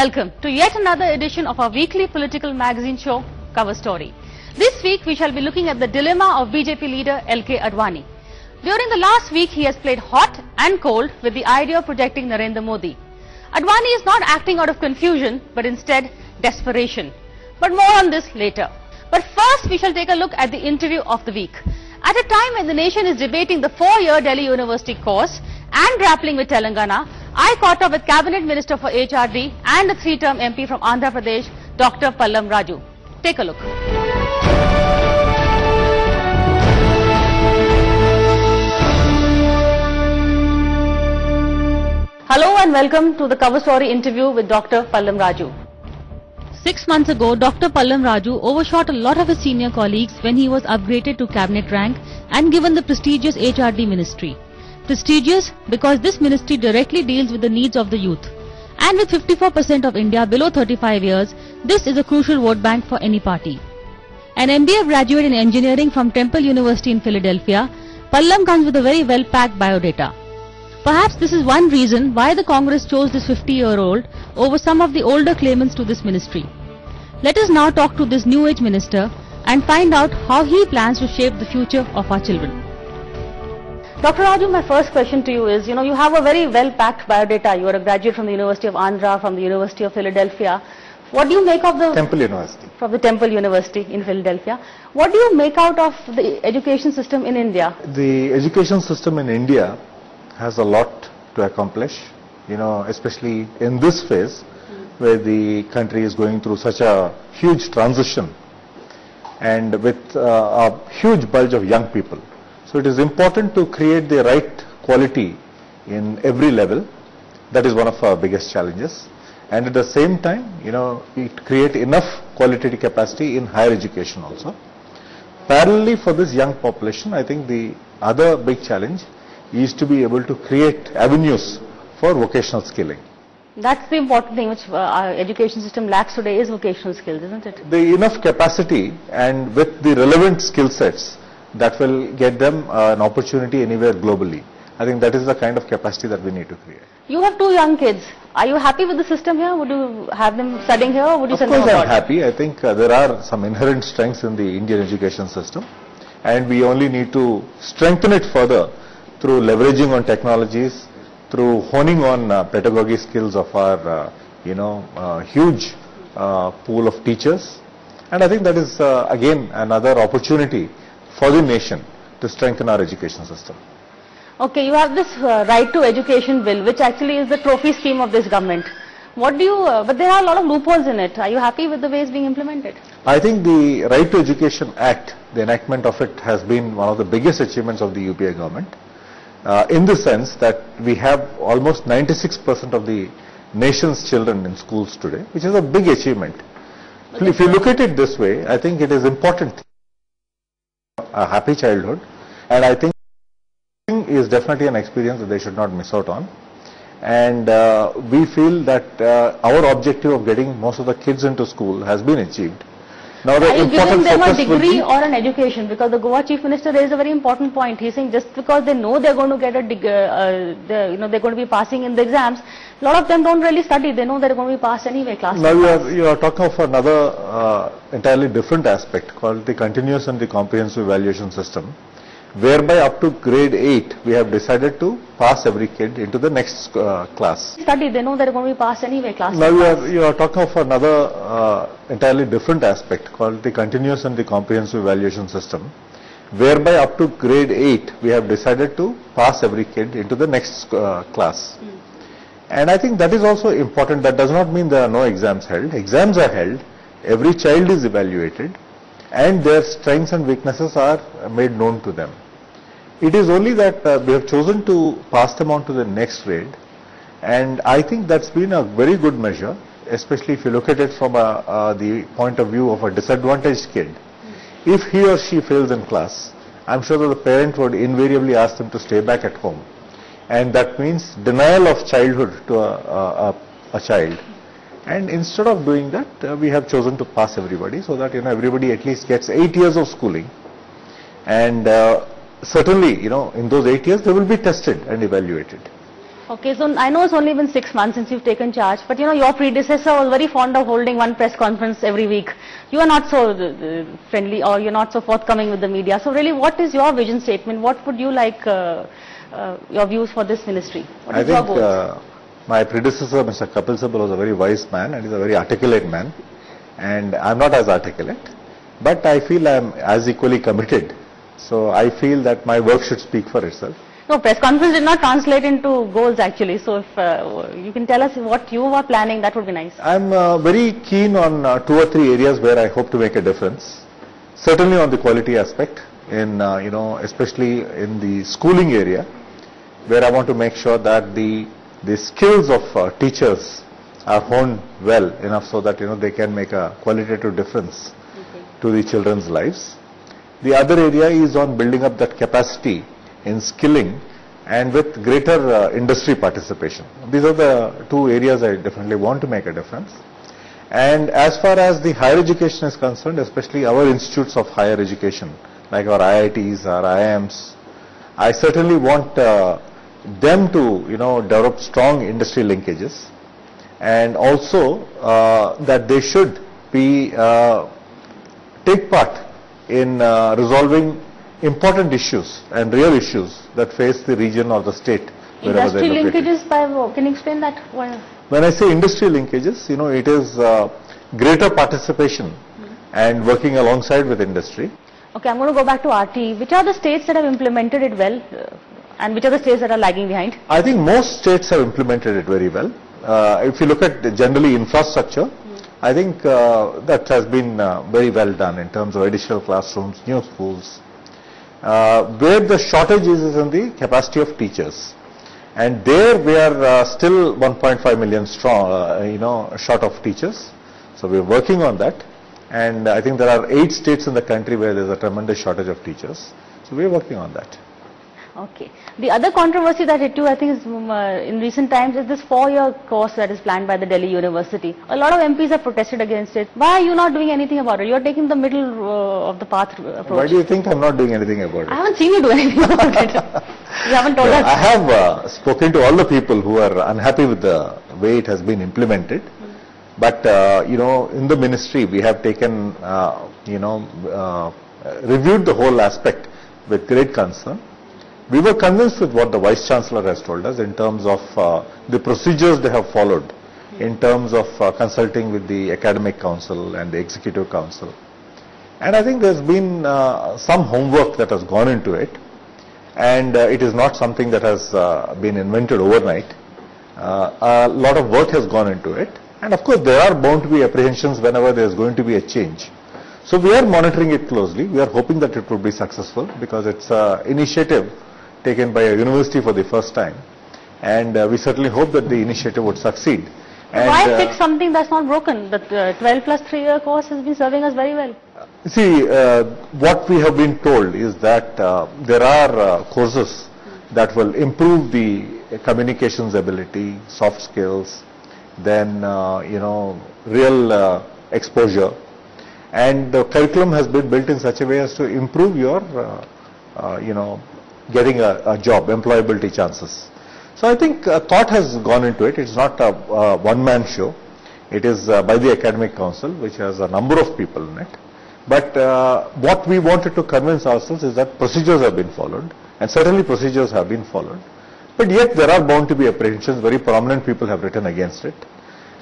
Welcome to yet another edition of our weekly political magazine show, Cover Story. This week we shall be looking at the dilemma of BJP leader LK Advani. During the last week he has played hot and cold with the idea of projecting Narendra Modi. Advani is not acting out of confusion but instead desperation. But more on this later. But first we shall take a look at the interview of the week. At a time when the nation is debating the 4-year Delhi University course and grappling with Telangana, I caught up with Cabinet Minister for HRD and a 3-term MP from Andhra Pradesh, Dr.Pallam Raju. Take a look. Hello and welcome to the Cover Story interview with Dr. Pallam Raju. 6 months ago, Dr. Pallam Raju overshot a lot of his senior colleagues when he was upgraded to cabinet rank and given the prestigious HRD ministry. Prestigious because this ministry directly deals with the needs of the youth. And with 54% of India below 35 years, this is a crucial vote bank for any party. An MBA graduate in engineering from Temple University in Philadelphia, Pallam comes with a very well-packed biodata. Perhaps this is one reason why the Congress chose this 50-year-old over some of the older claimants to this ministry. Let us now talk to this new age minister and find out how he plans to shape the future of our children. Dr. Raju, my first question to you is, you have a very well-packed biodata. You are a graduate from the University of Andhra, from the University of Philadelphia. What do you make of the... Temple University. From the Temple University in Philadelphia. What do you make out of the education system in India? The education system in India has a lot to accomplish, especially in this phase where the country is going through such a huge transition and with a huge bulge of young people. So it is important to create the right quality in every level. That is one of our biggest challenges. And at the same time, create enough qualitative capacity in higher education also. Parallelly for this young population, I think the other big challenge is to be able to create avenues for vocational skilling. That's the important thing which our education system lacks today is vocational skills, isn't it? The enough capacity and with the relevant skill sets that will get them an opportunity anywhere globally. I think that is the kind of capacity that we need to create. You have 2 young kids. Are you happy with the system here? Would you have them studying here or would you send them abroad? Of course I'm happy. I think there are some inherent strengths in the Indian education system and we only need to strengthen it further through leveraging on technologies, through honing on pedagogy skills of our, huge pool of teachers. And I think that is, again, another opportunity for the nation to strengthen our education system. Okay, you have this right to education bill, which actually is the trophy scheme of this government. What do you, but there are a lot of loopholes in it. Are you happy with the way it's being implemented? I think the Right to Education Act, the enactment of it has been one of the biggest achievements of the UPA government. In the sense that we have almost 96% of the nation's children in schools today, which is a big achievement. If you look at it this way, I think it is important. A happy childhood, and I think is definitely an experience that they should not miss out on. And we feel that our objective of getting most of the kids into school has been achieved. Now the Are you important giving them a focus will degree be or an education? Because the Goa Chief Minister raised a very important point. He's saying just because they know they're going to get a they're going to be passing in the exams, a lot of them don't really study. They know they're going to be passed anyway. Now you are talking of another entirely different aspect called the continuous and the comprehensive evaluation system, whereby up to grade 8 we have decided to pass every kid into the next class. Study, they know they're going to be passed anyway. Now you are talking of another entirely different aspect called the continuous and the comprehensive evaluation system, whereby up to grade 8 we have decided to pass every kid into the next class. And I think that is also important. That does not mean there are no exams held. Exams are held, every child is evaluated and their strengths and weaknesses are made known to them. It is only that we have chosen to pass them on to the next grade, and I think that's been a very good measure, especially if you look at it from the point of view of a disadvantaged kid. If he or she fails in class, I'm sure that the parent would invariably ask them to stay back at home, and that means denial of childhood to a child. And instead of doing that, we have chosen to pass everybody so that everybody at least gets 8 years of schooling, and certainly in those 8 years they will be tested and evaluated. Okay, so I know it's only been 6 months since you've taken charge, but you know, your predecessor was very fond of holding one press conference every week. You are not so friendly, or you're not so forthcoming with the media. So really, what is your vision statement? What would you like, your views for this ministry? What is your goals? My predecessor, Mr. Kapil Sibal, was a very wise man and is a very articulate man. And I'm not as articulate, but I feel I'm as equally committed. So I feel that my work should speak for itself. No, press conference did not translate into goals actually. So if you can tell us what you are planning, that would be nice. I'm very keen on 2 or 3 areas where I hope to make a difference. Certainly on the quality aspect, in especially in the schooling area, where I want to make sure that the skills of teachers are honed well enough so that they can make a qualitative difference to the children's lives. The other area is on building up that capacity in skilling and with greater industry participation. These are the 2 areas I definitely want to make a difference. And as far as the higher education is concerned, especially our institutes of higher education, like our IITs, our IIMs, I certainly want them to develop strong industry linkages, and also that they should be take part in resolving important issues and real issues that face the region or the state. Industry linkages, can you explain that? When I say industry linkages, it is greater participation and working alongside with industry. Okay, I'm going to go back to RT. Which are the states that have implemented it well, and which are the states that are lagging behind? I think most states have implemented it very well. If you look at generally infrastructure, I think that has been very well done in terms of additional classrooms, new schools. Where the shortage is in the capacity of teachers, and there we are still 1.5 million strong, short of teachers. So we are working on that, and I think there are 8 states in the country where there is a tremendous shortage of teachers. So we are working on that. Okay. The other controversy that hit you, I think, is in recent times, is this 4-year course that is planned by the Delhi University. A lot of MPs have protested against it. Why are you not doing anything about it? You are taking the middle of the path approach. Why do you think I'm not doing anything about it? I haven't seen you do anything about it. You haven't told us. I have spoken to all the people who are unhappy with the way it has been implemented. But, in the ministry, we have taken, reviewed the whole aspect with great concern. We were convinced with what the Vice Chancellor has told us in terms of the procedures they have followed, in terms of consulting with the Academic Council and the Executive Council. And I think there's been some homework that has gone into it, and it is not something that has been invented overnight. A lot of work has gone into it, and of course there are bound to be apprehensions whenever there is going to be a change. So we are monitoring it closely. We are hoping that it will be successful, because it's an initiative taken by a university for the first time, and we certainly hope that the initiative would succeed. And why fix something that's not broken? The 12 plus 3-year course has been serving us very well. See, what we have been told is that there are courses that will improve the communications ability, soft skills, then real exposure, and the curriculum has been built in such a way as to improve your getting a job, employability chances. So I think thought has gone into it. It's not a one-man show. It is by the Academic Council, which has a number of people in it. But what we wanted to convince ourselves is that procedures have been followed, and certainly procedures have been followed. But yet there are bound to be apprehensions. Very prominent people have written against it.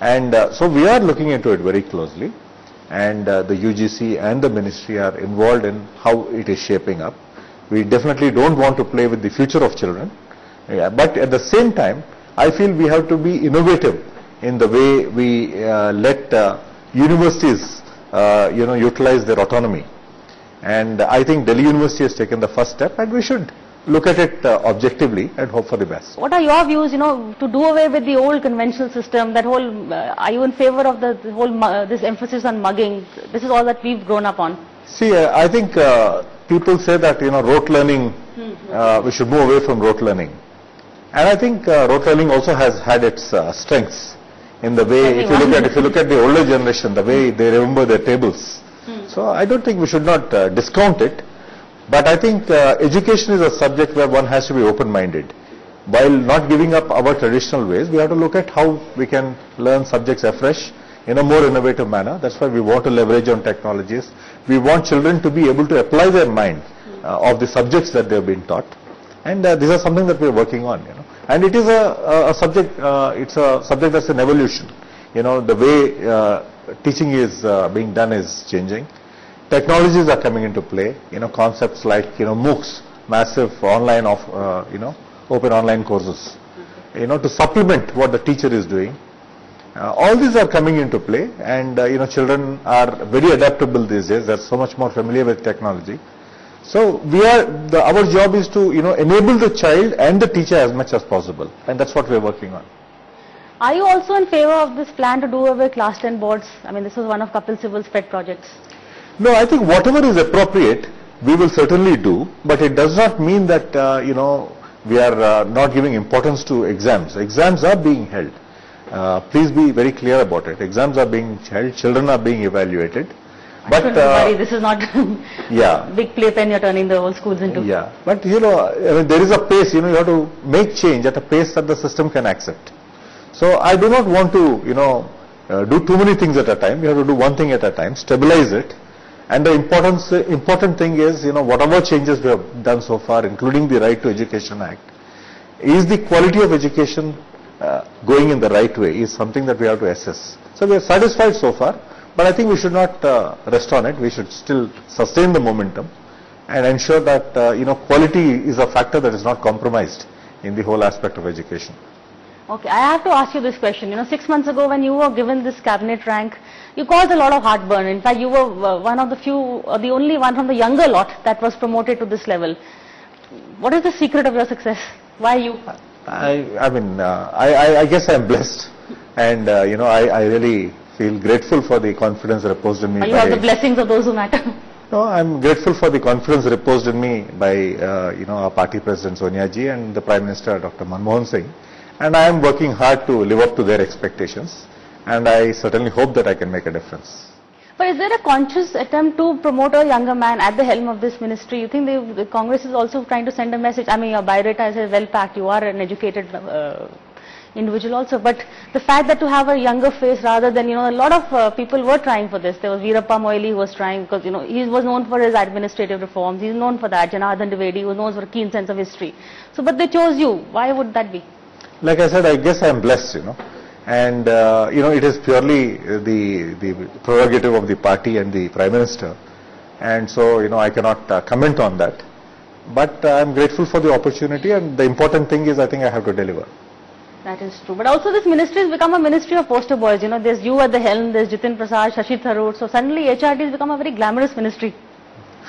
And so we are looking into it very closely. And the UGC and the ministry are involved in how it is shaping up. We definitely don't want to play with the future of children, but at the same time, I feel we have to be innovative in the way we let universities, utilize their autonomy. And I think Delhi University has taken the first step, and we should look at it objectively and hope for the best. What are your views, to do away with the old conventional system, that whole, are you in favor of the whole, this emphasis on mugging? This is all that we've grown up on. See, I think people say that, rote learning, we should move away from rote learning. And I think rote learning also has had its strengths in the way, if you look at the older generation, the way they remember their tables. So I don't think we should not discount it. But I think education is a subject where one has to be open-minded. while not giving up our traditional ways, we have to look at how we can learn subjects afresh in a more innovative manner. That's why we want to leverage on technologies. We want children to be able to apply their mind of the subjects that they have been taught. And these are something that we are working on, And it is a subject, it's a subject that's an evolution. The way teaching is being done is changing. Technologies are coming into play, concepts like, MOOCs, massive online open online courses, to supplement what the teacher is doing. All these are coming into play, and children are very adaptable these days. They're so much more familiar with technology. So our job is to enable the child and the teacher as much as possible, and that's what we're working on. Are you also in favor of this plan to do away with class 10 boards? I mean, this is one of Kapil Sibal's pet projects. No, I think whatever is appropriate, we will certainly do, but it does not mean that we are not giving importance to exams. Exams are being held. Please be very clear about it. Exams are being held, children are being evaluated. But worry, this is not yeah, big playpen you're turning the whole schools into. Yeah, but I mean, there is a pace. You have to make change at a pace that the system can accept. So I do not want to do too many things at a time. You have to do one thing at a time, stabilize it. And the important thing is, whatever changes we have done so far, including the Right to Education Act, is the quality of education going in the right way, is something that we have to assess. So we are satisfied so far, but I think we should not rest on it. We should still sustain the momentum and ensure that, quality is a factor that is not compromised in the whole aspect of education. Okay, I have to ask you this question. 6 months ago when you were given this cabinet rank, you caused a lot of heartburn. In fact, you were one of the few, or the only one from the younger lot that was promoted to this level. What is the secret of your success? Why you? I guess I am blessed, and I really feel grateful for the confidence reposed in me. You have the blessings of those who matter. No, I am grateful for the confidence reposed in me by our party president Sonia ji and the Prime Minister Dr. Manmohan Singh. And I am working hard to live up to their expectations, and I certainly hope that I can make a difference. But is there a conscious attempt to promote a younger man at the helm of this ministry? You think the Congress is also trying to send a message? I mean, your biodata is well packed, you are an educated individual also, but the fact that to have a younger face rather than, a lot of people were trying for this. There was Veerappa Moily who was trying because, he was known for his administrative reforms, he's known for that. Janardhan Dwivedi was known for a keen sense of history. So, but they chose you. Why would that be? Like I said, I guess I am blessed, and it is purely the prerogative of the party and the Prime Minister, and so I cannot comment on that. But I am grateful for the opportunity, and the important thing is I think I have to deliver. That is true. But also this ministry has become a ministry of poster boys. There's you at the helm, there's Jitin Prasad, Shashi Tharoor. So suddenly HRD has become a very glamorous ministry.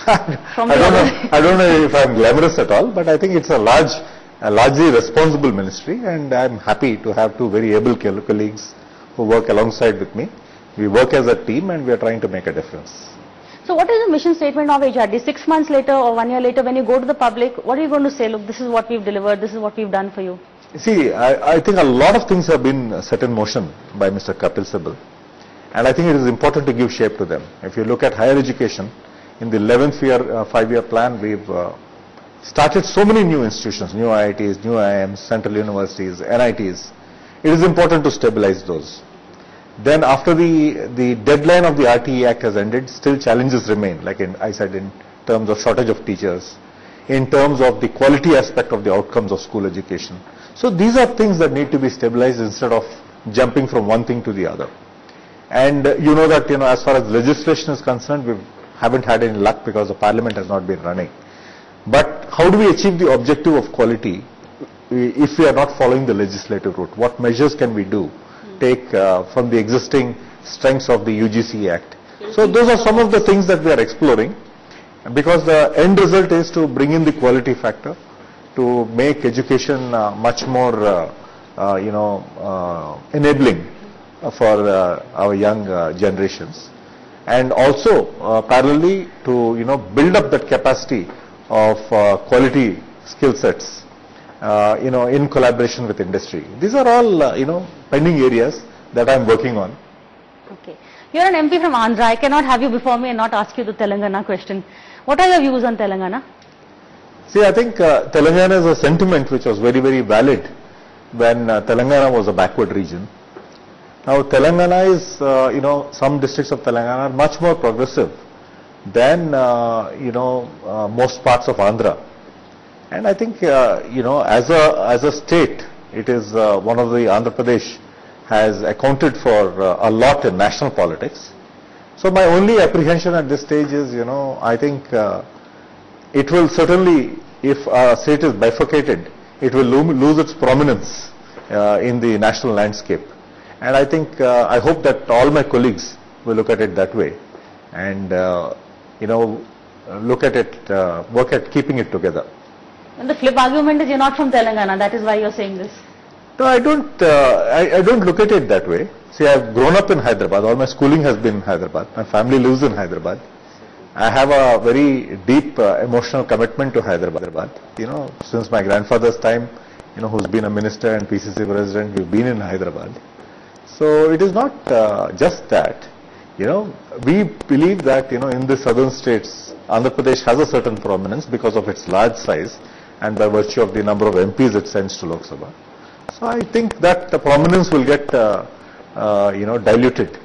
I don't know if I'm glamorous at all, but I think it's a largely responsible ministry, and I'm happy to have two very able colleagues who work alongside with me. We work as a team, and we are trying to make a difference. So what is the mission statement of HRD? 6 months later or 1 year later, when you go to the public, what are you going to say? Look, this is what we've delivered, this is what we've done for you. See, I think a lot of things have been set in motion by Mr. Kapil Sibal, and I think it is important to give shape to them. If you look at higher education, in the 11th five-year plan, we've started so many new institutions, new IITs, new IIMs, central universities, NITs. It is important to stabilize those. Then after the deadline of the RTE Act has ended, still challenges remain, like I said, in terms of shortage of teachers, in terms of the quality aspect of the outcomes of school education. So these are things that need to be stabilized instead of jumping from one thing to the other. And that, as far as legislation is concerned, we haven't had any luck because the parliament has not been running. But how do we achieve the objective of quality if we are not following the legislative route? What measures can we take from the existing strengths of the UGC Act? So those are some of the things that we are exploring, because the end result is to bring in the quality factor, to make education much more enabling for our young generations, and also parallelly to build up that capacity of quality skill sets in collaboration with industry. These are all pending areas that I am working on. Okay, you are an MP from Andhra. I cannot have you before me and not ask you the Telangana question. What are your views on Telangana? See, I think Telangana is a sentiment which was very, very valid when Telangana was a backward region. Now, Telangana is, some districts of Telangana are much more progressive than, most parts of Andhra. And I think, as a state, it is one of the Andhra Pradesh has accounted for a lot in national politics. So my only apprehension at this stage is, I think it will certainly, if a state is bifurcated, it will lose its prominence in the national landscape. And I think, I hope that all my colleagues will look at it that way and, look at it, work at keeping it together. And the flip argument is you're not from Telangana, that is why you're saying this. No, I don't look at it that way. See, I've grown up in Hyderabad. All my schooling has been in Hyderabad. My family lives in Hyderabad. I have a very deep emotional commitment to Hyderabad. Since my grandfather's time, who's been a minister and PCC president, we've been in Hyderabad. So it is not just that. We believe that, in the southern states, Andhra Pradesh has a certain prominence because of its large size and by virtue of the number of MPs it sends to Lok Sabha. So I think that the prominence will get, diluted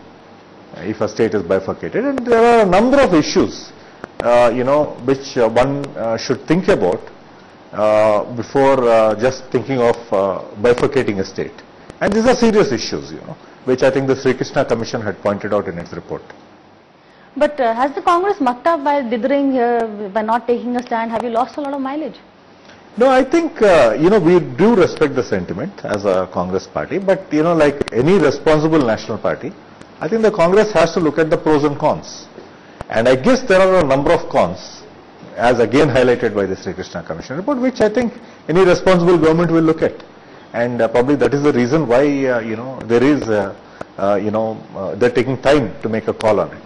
if a state is bifurcated. And there are a number of issues, which one should think about before just thinking of bifurcating a state. And these are serious issues, which I think the Sri Krishna Commission had pointed out in its report. But has the Congress mucked up by dithering here, by not taking a stand? Have you lost a lot of mileage? No, I think, we do respect the sentiment as a Congress party, but, like any responsible national party, I think the Congress has to look at the pros and cons. And I guess there are a number of cons, as again highlighted by the Sri Krishna Commission report, which I think any responsible government will look at. And probably that is the reason why, there is, they're taking time to make a call on it.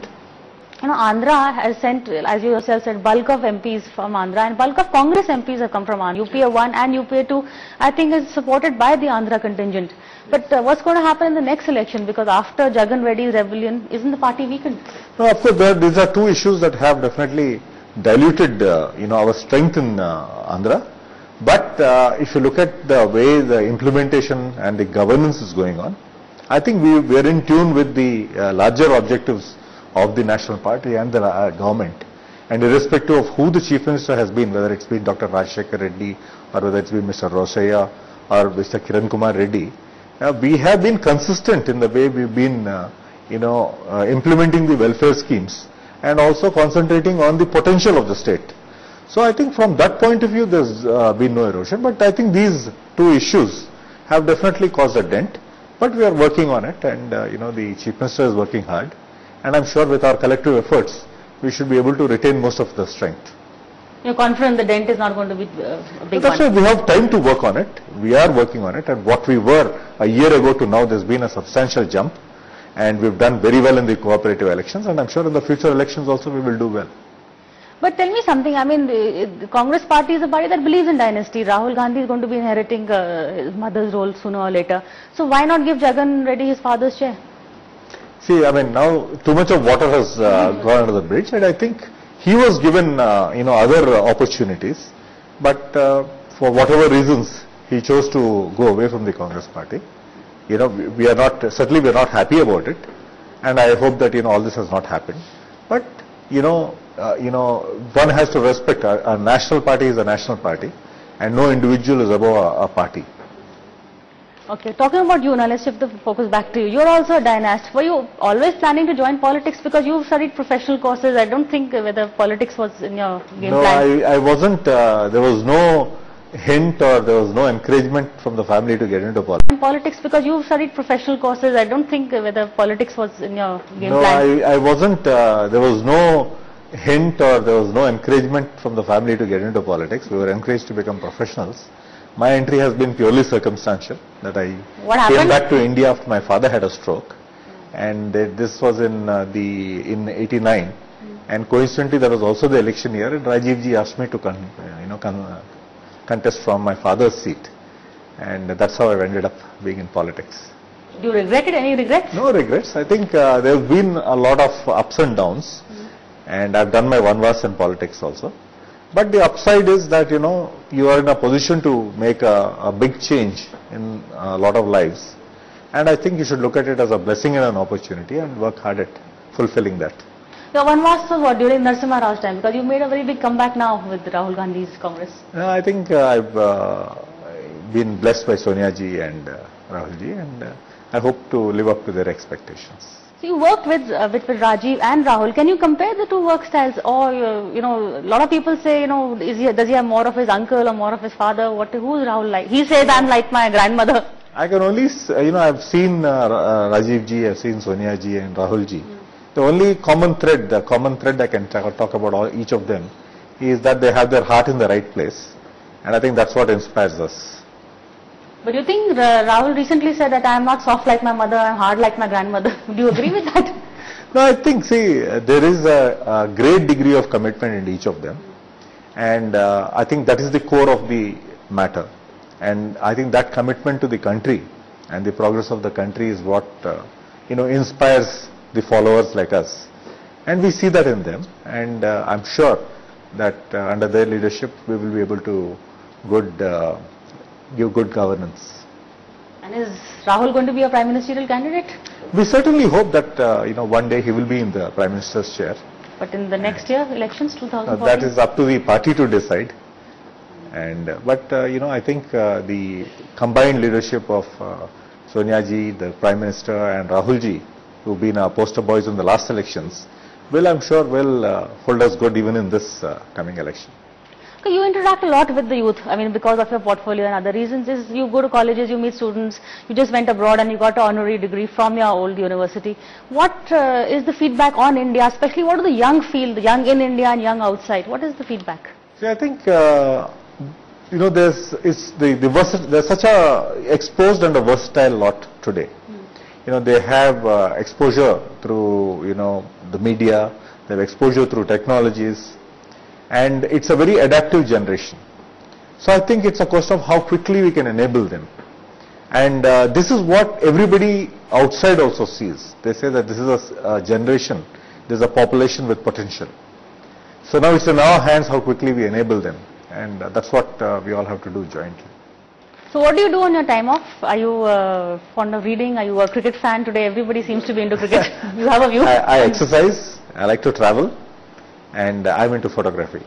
Andhra has sent, as you yourself said, bulk of MPs from Andhra and bulk of Congress MPs have come from Andhra. UPA 1 and UPA 2, I think, is supported by the Andhra contingent. But what's going to happen in the next election? Because after Jagan Reddy's rebellion, isn't the party weakened? No, of course, these are two issues that have definitely diluted, our strength in Andhra. But if you look at the way the implementation and the governance is going on, I think we are in tune with the larger objectives of the national party and the government. And irrespective of who the chief minister has been, whether it's been Dr. Rajshekar Reddy or whether it's been Mr. Rosaya or Mr. Kiran Kumar Reddy, we have been consistent in the way we've been, implementing the welfare schemes and also concentrating on the potential of the state. So I think from that point of view, there's been no erosion. But I think these two issues have definitely caused a dent. But we are working on it, and the chief minister is working hard. And I'm sure with our collective efforts, we should be able to retain most of the strength. You're confident the dent is not going to be a big one? That's why we have time to work on it. We are working on it. And what we were a year ago to now, there's been a substantial jump. And we've done very well in the cooperative elections. And I'm sure in the future elections also we will do well. But tell me something, the Congress party is a party that believes in dynasty. Rahul Gandhi is going to be inheriting his mother's role sooner or later. So why not give Jagan Reddy his father's chair? See, now too much of water has gone under the bridge, and I think he was given, other opportunities, but for whatever reasons, he chose to go away from the Congress party. We are not happy about it, and I hope that, all this has not happened. But, one has to respect a national party is a national party, and no individual is above a party. Okay, talking about you now, let's shift the focus back to you. You're also a dynast. Were you always planning to join politics because you've studied professional courses? I don't think whether politics was in your game plan. No, I wasn't. There was no hint or there was no encouragement from the family to get into politics. Politics because you've studied professional courses. I don't think whether politics was in your game plan. No, I wasn't. There was no hint or there was no encouragement from the family to get into politics. We were encouraged to become professionals. My entry has been purely circumstantial, that I came back to India after my father had a stroke, and this was in 89, and coincidentally that was also the election year, and Rajiv ji asked me to contest from my father's seat, and that's how I ended up being in politics. Do you regret it? Any regrets? No regrets. I think there have been a lot of ups and downs, and I've done my vanvas in politics also. But the upside is that, you are in a position to make a big change in a lot of lives. And I think you should look at it as a blessing and an opportunity and work hard at fulfilling that. Your one was what during Narasimha Rao's time, because you made a very big comeback now with Rahul Gandhi's Congress. I think I've been blessed by Sonia ji and Rahul ji, and I hope to live up to their expectations. So you worked with Rajiv and Rahul. Can you compare the two work styles? Or, a lot of people say, does he have more of his uncle or more of his father? Who's Rahul like? He says, I'm like my grandmother. I can only, I've seen Rajiv ji, I've seen Sonia ji and Rahul ji. The only common thread I can talk about each of them is that they have their heart in the right place. And I think that's what inspires us. But you think Rahul recently said that I am not soft like my mother, I am hard like my grandmother. Do you agree with that? No, I think, there is a great degree of commitment in each of them. And I think that is the core of the matter. And I think that commitment to the country and the progress of the country is what, inspires the followers like us. And we see that in them. And I'm sure that under their leadership, we will be able to give good governance. And is Rahul going to be a Prime Ministerial candidate? We certainly hope that, one day he will be in the Prime Minister's chair. But in the next year, elections, 2014? That is up to the party to decide. And I think the combined leadership of Sonia ji, the Prime Minister, and Rahul ji, who've been our poster boys in the last elections, I'm sure will hold us good even in this coming election. You interact a lot with the youth, because of your portfolio and other reasons. Is you go to colleges, you meet students, you just went abroad and you got an honorary degree from your old university. What is the feedback on India, especially what do the young feel, the young in India and young outside? What is the feedback? See, I think, there's such a exposed and a versatile lot today. They have exposure through, the media, they have exposure through technologies. And it's a very adaptive generation. So I think it's a question of how quickly we can enable them. And this is what everybody outside also sees. They say that this is a generation, there's a population with potential. So now it's in our hands how quickly we enable them. And that's what we all have to do jointly. So what do you do on your time off? Are you fond of reading? Are you a cricket fan? Today everybody seems to be into cricket. You have a view? I exercise, I like to travel. And I'm into photography.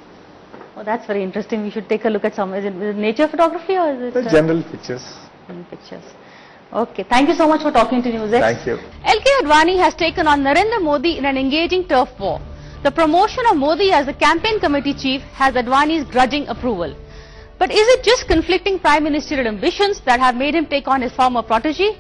Oh, that's very interesting. We should take a look at some. Is it nature photography or is it? General pictures. General pictures. Okay. Thank you so much for talking to NewsX. Thank you. LK Advani has taken on Narendra Modi in an engaging turf war. The promotion of Modi as the campaign committee chief has Advani's grudging approval. But is it just conflicting prime ministerial ambitions that have made him take on his former protege?